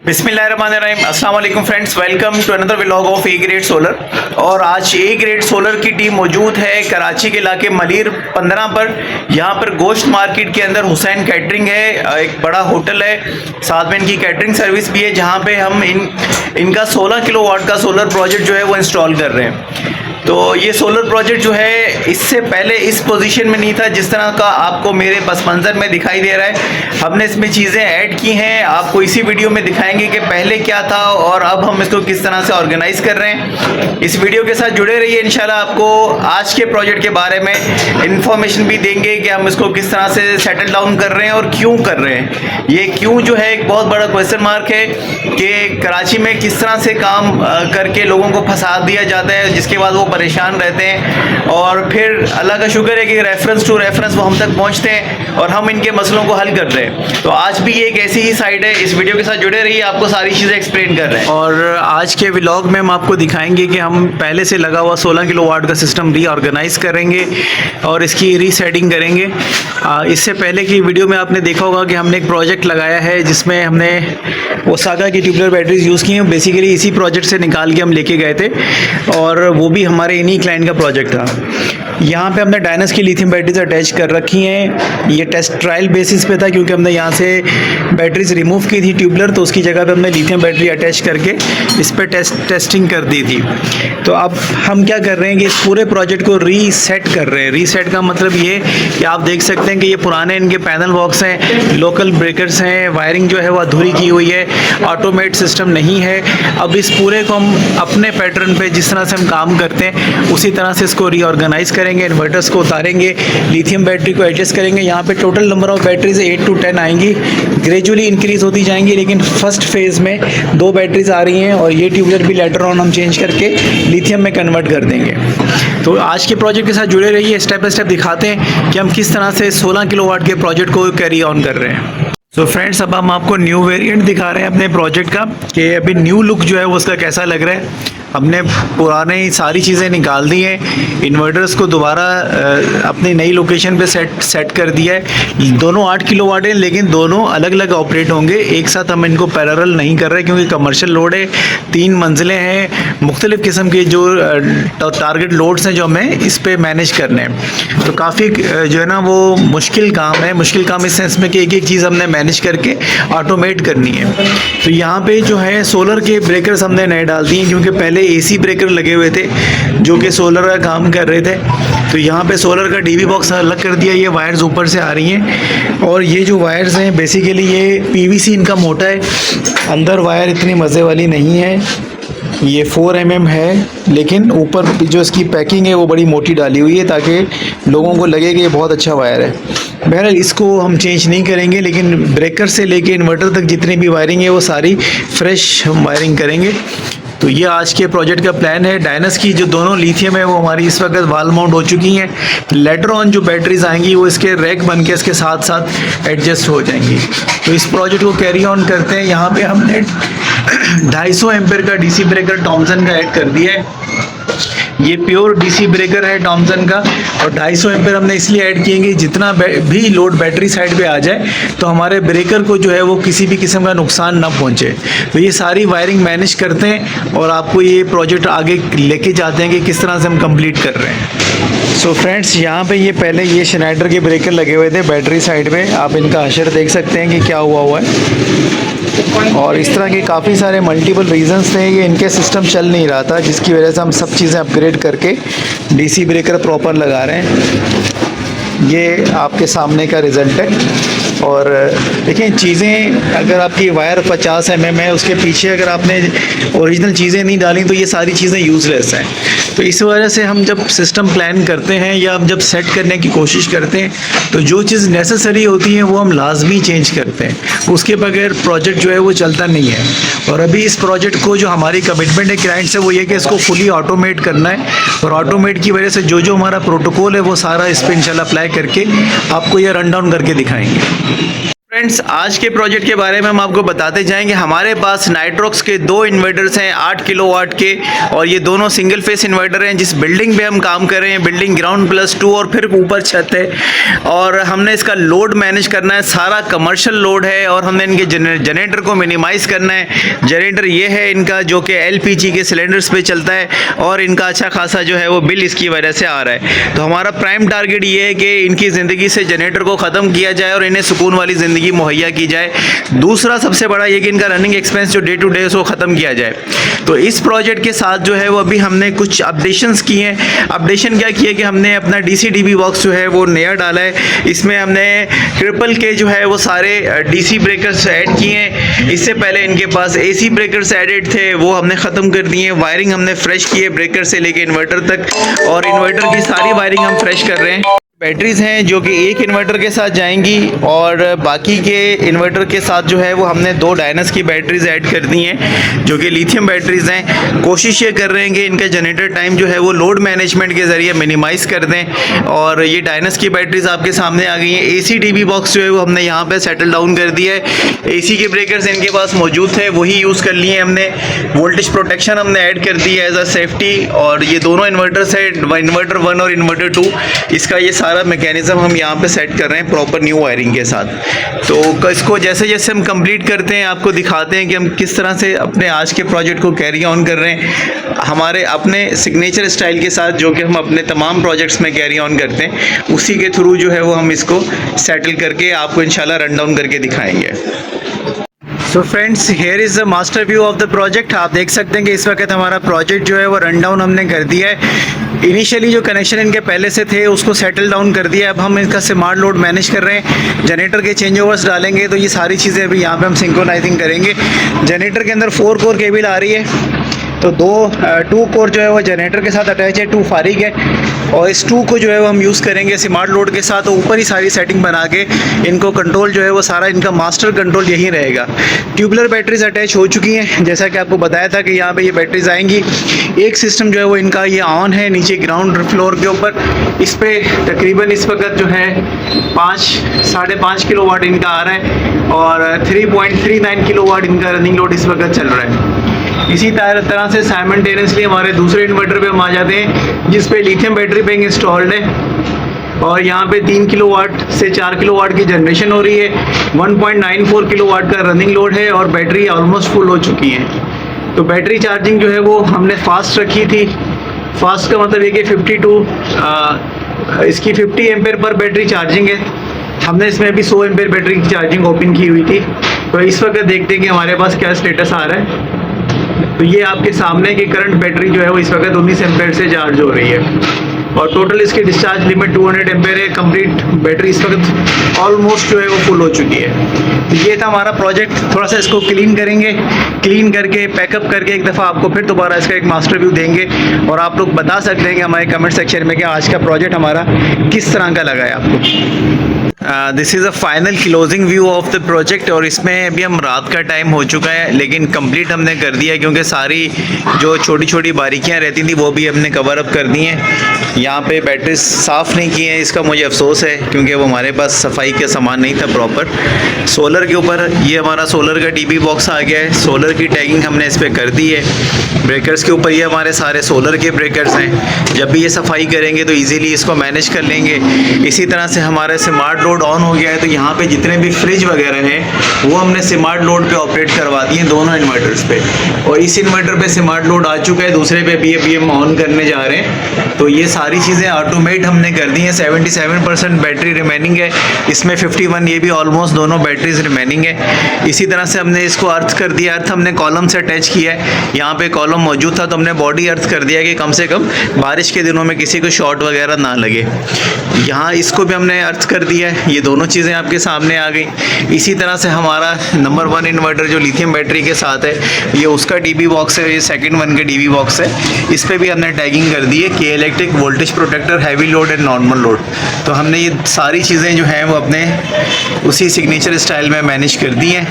बिस्मिल्लाहिर्रहमानिर्रहीम, अस्सलाम वालेकुम friends, welcome to another vlog of A grade solar. और आज ए ग्रेड सोलर की टीम मौजूद है कराची के इलाके मलीर 15 पर। यहाँ पर गोश्त मार्केट के अंदर हुसैन कैटरिंग है, एक बड़ा होटल है, साथ में इनकी कैटरिंग सर्विस भी है, जहाँ पे हम इनका 16 किलोवाट का सोलर प्रोजेक्ट जो है वो इंस्टॉल कर रहे हैं। तो ये सोलर प्रोजेक्ट जो है इससे पहले इस पोजीशन में नहीं था जिस तरह का आपको मेरे पस मंज़र में दिखाई दे रहा है। हमने इसमें चीज़ें ऐड की हैं, आपको इसी वीडियो में दिखाएंगे कि पहले क्या था और अब हम इसको किस तरह से ऑर्गेनाइज़ कर रहे हैं। इस वीडियो के साथ जुड़े रहिए, इंशाल्लाह आपको आज के प्रोजेक्ट के बारे में इंफॉर्मेशन भी देंगे कि हम इसको किस तरह से सेटल डाउन कर रहे हैं और क्यों कर रहे हैं। ये क्यों जो है एक बहुत बड़ा क्वेश्चन मार्क है कि कराची में किस तरह से काम करके लोगों को फंसा दिया जाता है, जिसके बाद वो परेशान रहते हैं और फिर अल्लाह का शुक्र है कि रेफरेंस टू रेफरेंस वो हम तक पहुंचते हैं और हम इनके मसलों को हल कर रहे हैं। तो आज भी एक ऐसी ही साइड है, इस वीडियो के साथ जुड़े रहिए, आपको सारी चीज़ें एक्सप्लेन कर रहे हैं। और आज के व्लॉग में हम आपको दिखाएंगे कि हम पहले से लगा हुआ 16 किलोवाट का सिस्टम रीऑर्गेनाइज करेंगे और इसकी रीसेटिंग करेंगे। इससे पहले की वीडियो में आपने देखा होगा कि हमने एक प्रोजेक्ट लगाया है जिसमें हमने ओसाका की ट्यूबुलर बैटरीज यूज़ की हैं। बेसिकली इसी प्रोजेक्ट से निकाल के हम लेके गए थे और वो भी हमारे इन्हीं क्लाइंट का प्रोजेक्ट था। यहाँ पे हमने डायनस की लिथियम बैटरीज अटैच कर रखी हैं। ये टेस्ट ट्रायल बेसिस पे था क्योंकि हमने यहाँ से बैटरीज रिमूव की थी ट्यूबुलर, तो उसकी जगह पे हमने लिथियम बैटरी अटैच करके इस पर टेस्टिंग कर दी थी। तो अब हम क्या कर रहे हैं कि इस पूरे प्रोजेक्ट को रीसेट कर रहे हैं। रीसेट का मतलब ये कि आप देख सकते हैं कि ये पुराने इनके पैनल बॉक्स हैं, लोकल ब्रेकर्स हैं, वायरिंग जो है वो अधूरी की हुई है, ऑटोमेट सिस्टम नहीं है। अब इस पूरे को हम अपने पैटर्न पे जिस तरह से हम काम करते हैं उसी तरह से इसको रीऑर्गेनाइज करेंगे। इन्वर्टर्स को उतारेंगे, लिथियम बैटरी को एडजस्ट करेंगे। यहाँ पे total number of batteries 8 to 10 आएंगी, ग्रेजुअली इंक्रीज होती जाएंगी, लेकिन फर्स्ट फेज़ में 2 बैटरीज आ रही हैं और ये ट्यूबुलर भी लेटर ऑन हम चेंज करके लिथियम में कन्वर्ट कर देंगे। तो आज के प्रोजेक्ट के साथ जुड़े रहिए, स्टेप बाय स्टेप दिखाते हैं कि हम किस तरह से 16 किलोवाट के प्रोजेक्ट को कैरी ऑन कर रहे हैं। तो फ्रेंड्स, अब हम आपको न्यू वेरिएंट दिखा रहे हैं अपने प्रोजेक्ट का कि अभी न्यू लुक जो है वो उसका कैसा लग रहा है। हमने पुराने सारी चीज़ें निकाल दी हैं, इन्वर्टर्स को दोबारा अपनी नई लोकेशन पे सेट कर दिया है। दोनों 8 किलोवाट हैं, लेकिन दोनों अलग अलग ऑपरेट होंगे, एक साथ हम इनको पैरेलल नहीं कर रहे क्योंकि कमर्शियल लोड है, 3 मंजिलें हैं, मुख्तलिफ़ किस्म के जो टारगेट लोड्स हैं जो हमें इस पर मैनेज करने हैं। तो काफ़ी जो है ना वो मुश्किल काम है। मुश्किल काम इस सेंस में कि एक एक चीज़ हमने मैनेज करके ऑटोमेट करनी है। तो यहाँ पे जो है सोलर के ब्रेकर्स हमने नए डाल दिए क्योंकि पहले एसी ब्रेकर लगे हुए थे जो कि सोलर का काम कर रहे थे। तो यहाँ पे सोलर का डीवी बॉक्स अलग कर दिया। ये वायर्स ऊपर से आ रही हैं और ये जो वायर्स हैं बेसिकली ये पीवीसी इनका मोटा है, अंदर वायर इतनी मज़े वाली नहीं है। ये 4 mm है, लेकिन ऊपर जो इसकी पैकिंग है वो बड़ी मोटी डाली हुई है ताकि लोगों को लगे कि ये बहुत अच्छा वायर है। बहरहाल इसको हम चेंज नहीं करेंगे, लेकिन ब्रेकर से लेके इन्वर्टर तक जितनी भी वायरिंग है वो सारी फ्रेश हम वायरिंग करेंगे। तो ये आज के प्रोजेक्ट का प्लान है। डायनस की जो दोनों लिथियम है वो हमारी इस वक्त वाल माउंट हो चुकी हैं। लेटर ऑन जो बैटरीज आएंगी वो इसके रैक बन के इसके साथ साथ एडजस्ट हो जाएंगी। तो इस प्रोजेक्ट को कैरी ऑन करते हैं। यहाँ पे हमने 250 एम्पेयर का डीसी ब्रेकर टॉमसन का ऐड कर दिया है। ये प्योर डीसी ब्रेकर है टॉमसन का और 250 एम्पेयर हमने इसलिए ऐड किएंगे जितना भी लोड बैटरी साइड पे आ जाए तो हमारे ब्रेकर को जो है वो किसी भी किस्म का नुकसान ना पहुंचे। तो ये सारी वायरिंग मैनेज करते हैं और आपको ये प्रोजेक्ट आगे लेके जाते हैं कि किस तरह से हम कंप्लीट कर रहे हैं। सो फ्रेंड्स, यहाँ पे ये पहले ये श्नाइडर के ब्रेकर लगे हुए थे बैटरी साइड पे, आप इनका हशर देख सकते हैं कि क्या हुआ है। और इस तरह के काफ़ी सारे मल्टीपल रीजंस थे कि इनके सिस्टम चल नहीं रहा था, जिसकी वजह से हम सब चीज़ें अपग्रेड करके डीसी ब्रेकर प्रॉपर लगा रहे हैं। ये आपके सामने का रिज़ल्ट है। और देखिए चीज़ें, अगर आपकी वायर 50 mm है, उसके पीछे अगर आपने ओरिजिनल चीज़ें नहीं डाली तो ये सारी चीज़ें यूज़लेस हैं। तो इस वजह से हम जब सिस्टम प्लान करते हैं या हम जब सेट करने की कोशिश करते हैं तो जो चीज़ नेसेसरी होती है वो हम लाजमी चेंज करते हैं, उसके बगैर प्रोजेक्ट जो है वो चलता नहीं है। और अभी इस प्रोजेक्ट को जो हमारी कमिटमेंट है क्लाइंट से वो ये कि इसको फुली ऑटोमेट करना है और ऑटोमेट की वजह से जो जो हमारा प्रोटोकॉल है वो सारा इस पर इंशाल्लाह अप्लाई करके आपको ये रन डाउन करके दिखाएंगे। फ्रेंड्स, आज के प्रोजेक्ट के बारे में हम आपको बताते जाएंगे। हमारे पास नाइट्रोक्स के 2 इन्वर्टर्स हैं 8 किलोवाट के, और ये दोनों सिंगल फेस इन्वर्टर हैं। जिस बिल्डिंग पे हम काम कर रहे हैं, बिल्डिंग ग्राउंड +2 और फिर ऊपर छत है, और हमने इसका लोड मैनेज करना है। सारा कमर्शियल लोड है, और हमने इनके जनरेटर को मिनिमाइज़ करना है। जनरेटर ये है इनका, जो कि LPG के सिलेंडर्स पे चलता है, और इनका अच्छा खासा जो है वो बिल इसकी वजह से आ रहा है। तो हमारा प्राइम टारगेट ये है कि इनकी ज़िंदगी से जनरेटर को ख़त्म किया जाए और इन्हें सुकून वाली ज़िंदगी मुहैया की जाए। दूसरा सबसे बड़ा ये कि इनका रनिंग एक्सपेंस जो डे टू डे उसको ख़त्म किया जाए। तो इस प्रोजेक्ट के साथ जो है वो अभी हमने कुछ अपडेशंस किए हैं। अपडेशन क्या किए कि हमने अपना DC DB बॉक्स जो है वो नया डाला है। इसमें हमने ट्रिपल के जो है वो सारे DC ब्रेकर्स ऐड किए हैं। इससे पहले इनके पास AC ब्रेकर्स एडेड थे, वो हमने ख़त्म कर दिए। वायरिंग हमने फ्रेश की है, ब्रेकर से लेके इन्वर्टर तक, और इन्वर्टर की सारी वायरिंग हम फ्रेश कर रहे हैं। बैटरीज़ हैं जो कि एक इन्वर्टर के साथ जाएंगी, और बाकी के इन्वर्टर के साथ जो है वो हमने 2 डायनस की बैटरीज़ ऐड कर दी हैं, जो कि लिथियम बैटरीज़ हैं। कोशिश ये कर रहे हैं कि इनका जनरेटर टाइम जो है वो लोड मैनेजमेंट के ज़रिए मिनिमाइज़ कर दें। और ये डायनस की बैटरीज़ आपके सामने आ गई हैं। AC DB बॉक्स जो है वो हमने यहाँ पर सेटल डाउन कर दिया है। AC के ब्रेकर्स इनके पास मौजूद थे, वही यूज़ कर लिए हमने। वोल्टेज प्रोटेक्शन हमने ऐड कर दी है एज अ सेफ्टी। और ये दोनों इन्वर्टर्स है, इन्वर्टर 1 और इन्वर्टर 2। इसका ये सारा मैकेनिज्म हम यहाँ पे सेट कर रहे हैं प्रॉपर न्यू वायरिंग के साथ। तो इसको जैसे जैसे हम कंप्लीट करते हैं आपको दिखाते हैं कि हम किस तरह से अपने आज के प्रोजेक्ट को कैरी ऑन कर रहे हैं, हमारे अपने सिग्नेचर स्टाइल के साथ, जो कि हम अपने तमाम प्रोजेक्ट्स में कैरी ऑन करते हैं। उसी के थ्रू जो है वो हम इसको सेटल करके आपको इंशाल्लाह रन डाउन करके दिखाएंगे। So friends, here is the master view of the project. आप देख सकते हैं कि इस वक्त हमारा प्रोजेक्ट जो है वो रन डाउन हमने कर दिया है। इनिशियली जो कनेक्शन इनके पहले से थे उसको सेटल डाउन कर दिया। अब हम इसका स्मार्ट लोड मैनेज कर रहे हैं। जनरेटर के चेंज ओवर्स डालेंगे, तो ये सारी चीज़ें अभी यहाँ पे हम सिंक्रोनाइजिंग करेंगे। जनरेटर के अंदर 4 कोर केबल आ रही है, तो 2 कोर जो है वो जनरेटर के साथ अटैच है, 2 फारिग है, और इस 2 को जो है वो हम यूज़ करेंगे स्मार्ट लोड के साथ। तो ऊपर ही सारी सेटिंग बना के इनको कंट्रोल जो है वो सारा इनका मास्टर कंट्रोल यही रहेगा। ट्यूबलर बैटरीज अटैच हो चुकी हैं, जैसा कि आपको बताया था कि यहाँ पे ये बैटरीज आएंगी। एक सिस्टम जो है वो इनका ये ऑन है नीचे ग्राउंड फ्लोर के ऊपर। इस पर तकरीबन इस वक्त जो है 5-5.5 किलोवाट इनका आ रहा है, और 3.39 किलोवाट इनका रनिंग लोड इस वक्त चल रहा है। इसी तरह से साइमल्टेनियसली हमारे दूसरे इन्वर्टर पे हम आ जाते हैं, जिस पे लिथियम बैटरी बैंक इंस्टॉल्ड है, और यहाँ पे 3 किलोवाट से 4 किलोवाट की जनरेशन हो रही है। 1.94 किलोवाट का रनिंग लोड है, और बैटरी ऑलमोस्ट फुल हो चुकी है। तो बैटरी चार्जिंग जो है वो हमने फास्ट रखी थी। फास्ट का मतलब ये कि 52 इसकी 50 एम्पेयर पर बैटरी चार्जिंग है। हमने इसमें अभी 100 एम्पेयर बैटरी की चार्जिंग ओपन की हुई थी। तो इस वक्त देखते हैं कि हमारे पास क्या स्टेटस आ रहा है। तो ये आपके सामने की करंट बैटरी जो है वो इस वक्त 19 एम्पेयर से चार्ज हो रही है, और टोटल इसकी डिस्चार्ज लिमिट 200 एम्पेयर है। कंप्लीट बैटरी इस वक्त ऑलमोस्ट जो है वो फुल हो चुकी है। तो ये था हमारा प्रोजेक्ट। थोड़ा सा इसको क्लीन करेंगे, क्लीन करके पैकअप करके एक दफ़ा आपको फिर दोबारा इसका एक मास्टर व्यू देंगे, और आप लोग बता सकते हैं कि हमारे कमेंट सेक्शन में कि आज का प्रोजेक्ट हमारा किस तरह का लगा है आपको। This is a final closing view of the project, और इसमें अभी हम रात का टाइम हो चुका है, लेकिन कंप्लीट हमने कर दिया है, क्योंकि सारी जो छोटी छोटी बारीकियां रहती थी वो भी हमने कवर अप कर दी हैं। यहाँ पे बैटरीज साफ़ नहीं की हैं, इसका मुझे अफसोस है, क्योंकि वो हमारे पास सफाई का सामान नहीं था प्रॉपर। सोलर के ऊपर ये हमारा सोलर का DB बॉक्स आ गया है। सोलर की टैगिंग हमने इस पर कर दी है। ब्रेकर्स के ऊपर ये हमारे सारे सोलर के ब्रेकर्स हैं। जब भी ये सफाई करेंगे तो ईज़िली इसको मैनेज कर लेंगे। इसी तरह से हमारे स्मार्ट लोड ऑन हो गया है, तो यहाँ पे जितने भी फ्रिज वगैरह हैं वो हमने स्मार्ट लोड पे ऑपरेट करवा दिए दोनों इन्वर्टर्स पे, और इस इन्वर्टर पे स्मार्ट लोड आ चुका है, दूसरे पे भी अभी हम ऑन करने जा रहे हैं। तो ये सारी चीज़ें ऑटोमेट हमने कर दी हैं। 77% बैटरी रिमेनिंग है, इसमें 51 ये भी ऑलमोस्ट दोनों बैटरीज रिमेनिंग है। इसी तरह से हमने इसको अर्थ कर दिया। अर्थ हमने कॉलम से अटैच किया है, यहाँ पे कॉलम मौजूद था तो हमने बॉडी अर्थ कर दिया कि कम से कम बारिश के दिनों में किसी को शॉर्ट वगैरह ना लगे। यहाँ इसको भी हमने अर्थ कर दिया है। ये दोनों चीज़ें आपके सामने आ गई। इसी तरह से हमारा नंबर 1 इन्वर्टर जो लिथियम बैटरी के साथ है, ये उसका DB बॉक्स है, ये सेकंड 1 के DB बॉक्स है। इस पर भी हमने टैगिंग कर दी है कि electric voltage protector, heavy load and normal load. तो हमने ये सारी चीज़ें जो हैं वो अपने उसी सिग्नेचर स्टाइल में मैनेज कर दी हैं।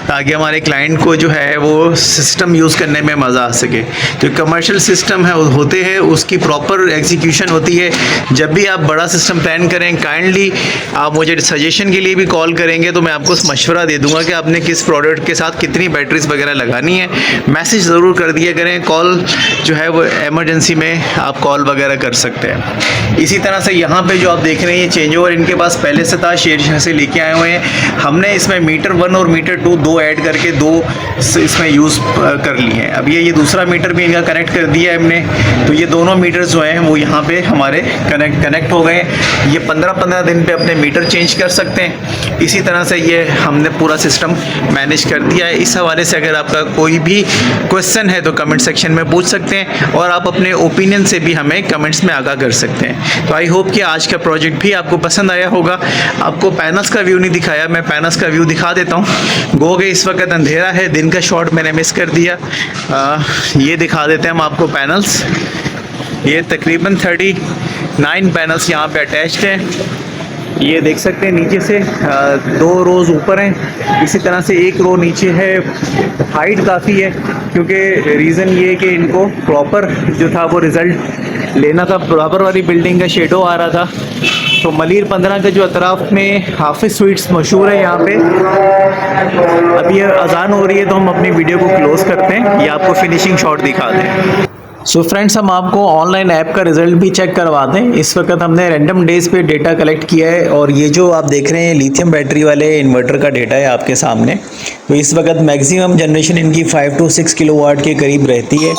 ताकि हमारे क्लाइंट को जो है वो सिस्टम यूज़ करने में मज़ा आ सके। तो कमर्शियल सिस्टम है होते हैं, उसकी प्रॉपर एग्जीक्यूशन होती है। जब भी आप बड़ा सिस्टम प्लान करें, काइंडली आप मुझे सजेशन के लिए भी कॉल करेंगे तो मैं आपको मशवरा दे दूंगा कि आपने किस प्रोडक्ट के साथ कितनी बैटरीज वगैरह लगानी है। मैसेज ज़रूर कर दिया करें, कॉल जो है वो इमरजेंसी में आप कॉल वगैरह कर सकते हैं। इसी तरह से यहाँ पे जो आप देख रहे हैं ये चेंज ओवर इनके पास पहले से था, शेरशाह से लेके आए हुए हैं। हमने इसमें मीटर 1 और मीटर 2 दो ऐड करके दो इसमें यूज़ कर लिए हैं। अब ये दूसरा मीटर भी इनका कनेक्ट कर दिया है हमने, तो ये दोनों मीटर्स जो हैं वो यहाँ पे हमारे कनेक्ट हो गए। ये 15-15 दिन पे अपने मीटर चेंज कर सकते हैं। इसी तरह से ये हमने पूरा सिस्टम मैनेज कर दिया है। इस हवाले से अगर आपका कोई भी क्वेश्चन है तो कमेंट सेक्शन में पूछ सकते हैं, और आप अपने ओपिनियन से भी हमें कमेंट्स में आगाह कर सकते हैं। तो आई होप कि आज का प्रोजेक्ट भी आपको पसंद आया होगा। आपको पैनल्स का व्यू नहीं दिखाया, मैं पैनल्स का व्यू दिखा देता हूँ। गो के इस वक्त अंधेरा है, दिन का शॉट मैंने मिस कर दिया। ये दिखा देते हैं हम आपको पैनल्स। ये तकरीबन 39 पैनल्स यहाँ पे अटैच्ड हैं। ये देख सकते हैं नीचे से 2 रोज़ ऊपर हैं, इसी तरह से 1 रो नीचे है। हाइट काफ़ी है क्योंकि रीज़न ये है कि इनको प्रॉपर जो था वो रिज़ल्ट लेना था। बराबर वाली बिल्डिंग का शेडो आ रहा था। तो मलीर 15 के जो अतराफ़ में हाफिज़ स्वीट्स मशहूर है यहाँ पे। अब ये अजान हो रही है तो हम अपनी वीडियो को क्लोज़ करते हैं, ये आपको फिनिशिंग शॉट दिखा दें। सो फ्रेंड्स, हम आपको ऑनलाइन ऐप का रिज़ल्ट भी चेक करवा दें। इस वक्त हमने रैंडम डेज पे डेटा कलेक्ट किया है, और ये जो आप देख रहे हैं लिथियम बैटरी वाले इन्वर्टर का डेटा है आपके सामने। तो इस वक्त मैक्सिमम जनरेशन इनकी 5 to 6 किलोवाट के करीब रहती है,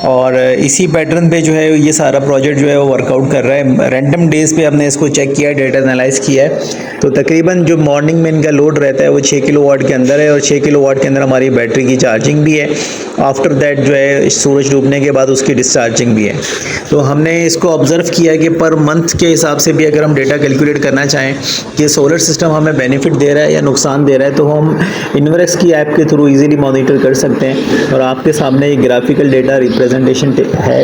और इसी पैटर्न पे जो है ये सारा प्रोजेक्ट जो है वो वर्कआउट कर रहा है। रैंडम डेज पे हमने इसको चेक किया है, डेटा एनालाइज किया है। तो तकरीबन जो मॉर्निंग में इनका लोड रहता है वो 6 किलोवाट के अंदर है, और 6 किलोवाट के अंदर हमारी बैटरी की चार्जिंग भी है। आफ्टर दैट जो है सूरज डूबने के बाद उसकी डिस्चार्जिंग भी है। तो हमने इसको ऑब्ज़र्व किया कि पर मंथ के हिसाब से भी अगर हम डेटा कैलकुलेट करना चाहें कि सोलर सिस्टम हमें बेनिफिट दे रहा है या नुकसान दे रहा है, तो हम इन्वर्क्स की ऐप के थ्रू इजीली मॉनिटर कर सकते हैं। और आपके सामने एक ग्राफिकल डेटा रिप्रेजेंटेशन है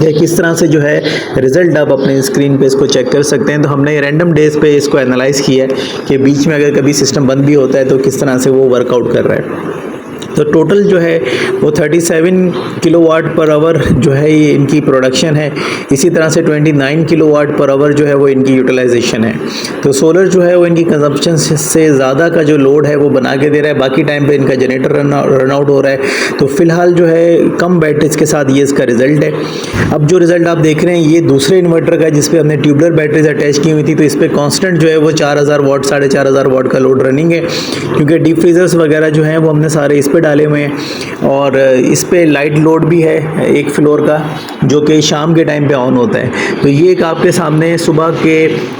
या किस तरह से जो है रिज़ल्ट आप अपने स्क्रीन पे इसको चेक कर सकते हैं। तो हमने रैंडम डेज पे इसको एनालाइज़ किया है कि बीच में अगर कभी सिस्टम बंद भी होता है तो किस तरह से वो वर्कआउट कर रहा है। तो टोटल जो है वो 37 किलोवाट पर आवर जो है ये इनकी प्रोडक्शन है। इसी तरह से 29 किलोवाट पर आवर जो है वो इनकी यूटिलाइजेशन है। तो सोलर जो है वो इनकी कंजप्शन से ज़्यादा का जो लोड है वो बना के दे रहा है। बाकी टाइम पे इनका जनरेटर रन आउट हो रहा है। तो फिलहाल जो है कम बैटरीज के साथ ये इसका रिज़ल्ट है। अब जो रिज़ल्ट आप देख रहे हैं ये दूसरे इन्वर्टर का, जिस पे हमने ट्यूबलर बैटरीज अटैच की हुई थी। तो इस पर कॉन्स्टेंट जो है वो 4000 वाट 4500 वाट का लोड रनिंग है, क्योंकि डीप फ्रीजर्स वगैरह जो हैं वो हमने सारे इस पर डाले हुए हैं। और इस पे लाइट लोड भी है एक फ्लोर का, जो कि शाम के टाइम पे ऑन होता है। तो ये एक आपके सामने सुबह के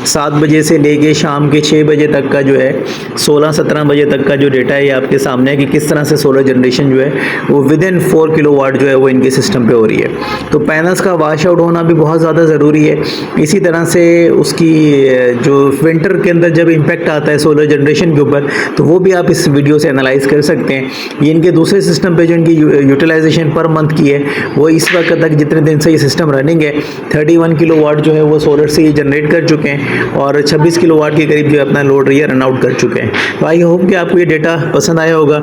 7 बजे से लेके शाम के 6 बजे तक का जो है 16-17 बजे तक का जो डेटा है ये आपके सामने है कि किस तरह से सोलर जनरेशन जो है वो विद इन 4 किलोवाट जो है वो इनके सिस्टम पे हो रही है। तो पैनल्स का वाश आउट होना भी बहुत ज़्यादा ज़रूरी है। इसी तरह से उसकी जो विंटर के अंदर जब इम्पैक्ट आता है सोलर जनरेशन के ऊपर, तो वो भी आप इस वीडियो से एनालाइज कर सकते हैं। ये इनके दूसरे सिस्टम पे जो इनकी यूटिलाइजेशन पर मंथ की है वो इस वक्त तक जितने दिन से ये सिस्टम रनिंग है 31 किलोवाट जो है वो सोलर से ये जनरेट कर चुके हैं, और 26 किलोवाट के करीब जो अपना लोड रही है रन आउट कर चुके हैं। तो आई होप कि आपको ये डेटा पसंद आया होगा।